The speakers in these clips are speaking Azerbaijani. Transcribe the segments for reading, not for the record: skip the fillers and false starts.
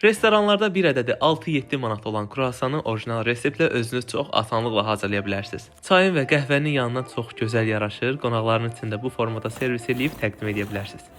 Restoranlarda bir ədədi 6-7 manat olan kruasanı orijinal reseptlə özünüz çox asanlıqla hazırlaya bilərsiniz. Çayın və qəhvənin yanına çox gözəl yaraşır, qonaqların üçün də bu formada servis edib təqdim edə bilərsiniz.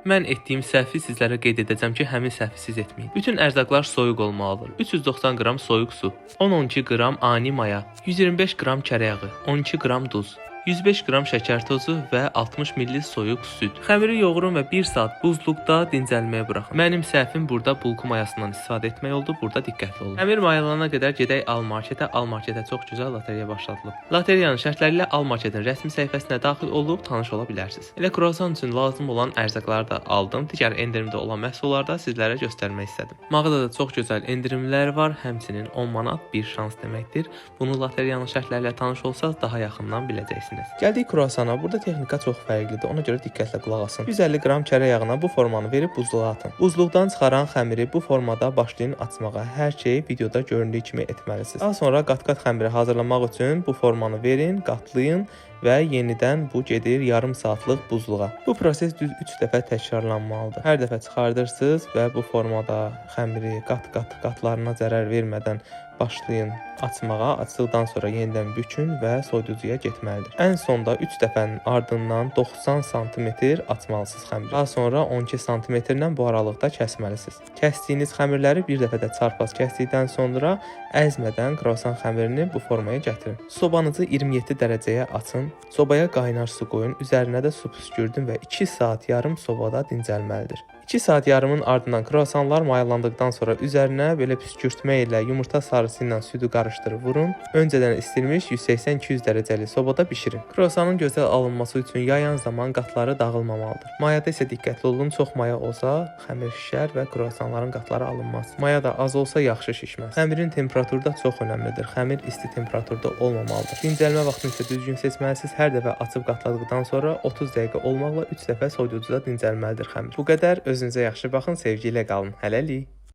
Mən etdiyim səhvi sizlərə qeyd edəcəm ki, həmin səhvi siz etməyin. Bütün ərzaqlar soyuq olmalıdır. 390 qram soyuq su, 10-12 qram ani maya, 125 qram kərəyağı, 12 qram duz, 105 qram şəkər tozu və 60 ml soyuq süd. Xəmiri yoğurun və 1 saat buzluqda dincəlməyə buraxın. Mənim səhvim burada bulku mayasından istifadə etmək oldu. Burada diqqətli olun. Xəmir mayalanana qədər gedək Al Marketə. Al Marketə çox gözəl loteriya başladılıb. Loteriyanın şərtləri ilə Al Marketin rəsmi səhifəsinə daxil olub tanış ola bilərsiniz. Elə kruasan üçün lazım olan ərzaqları da aldım. Digər endirimdə olan məhsulları da sizlərə göstərmək istədim. Mağazada çox gözəl endirimlər var. Həmçinin 10 manat bir şans deməkdir. Bunu loteriyanın şərtləri ilə tanış olsaq daha yaxından biləcəksiniz. Gəldik kruasana. Burada texnika çox fərqlidir. Ona görə diqqətlə qulaq asın. 150 qram kərə yağına bu formanı verib buzluğa atın. Buzluqdan çıxaran xəmiri bu formada başlayın açmağa. Hər şeyi videoda göründüyü kimi etməlisiniz. Daha sonra qat-qat xəmiri hazırlamaq üçün bu formanı verin, qatlayın və yenidən bu gedir yarım saatlıq buzluğa. Bu proses düz 3 dəfə təkrarlanmalıdır. Hər dəfə çıxardırsınız və bu formada xəmiri qat-qatlarına zərər vermədən başlayın açmağa. Açdıqdan sonra yenidən bükün və soyuducuya getməlidir. Ən sonda 3 dəfənin ardından 90 sm açmalısınız xəmiri. Daha sonra 12 sm-dən bu aralıqda kəsməlisiniz. Kəsdiyiniz xəmirləri bir dəfədə çarpaz kəsdikdən sonra əzmədən kruasan xəmirini bu formaya gətirin. Sobanızı 27 dərəcəyə açın. Sobaya qaynar su qoyun. Üzərinə də su püskürdün və 2 saat yarım sobada dincəlməlidir. 2 saat yarımın ardından kruasanlar mayalandıqdan sonra üzərinə belə püskürtmə ilə yumurta sarısı ilə südü qarışdırıb vurun. Öncədən istilmiş 180-200 dərəcəli sobada bişirin. Kruasanın gözəl alınması üçün yayan zaman qatları dağılmamalıdır. Mayada isə diqqətli olun, çox maya olsa xəmir şişər və kruasanların qatları alınmaz. Maya da az olsa yaxşı şişməz. Xəmirin temperaturu da çox önəmlidir. Xəmir isti temperaturda olmamalıdır. Dincəlmə vaxtını isə düzgün seçməlisiniz. Hər dəfə açıb qatladıqdan sonra 30 dəqiqə olmaqla 3 dəfə soyuducuda dincəlməlidir xəmir. Bu qədər. Özünüzə yaxşı baxın, sevgi ilə qalın. Hələlik.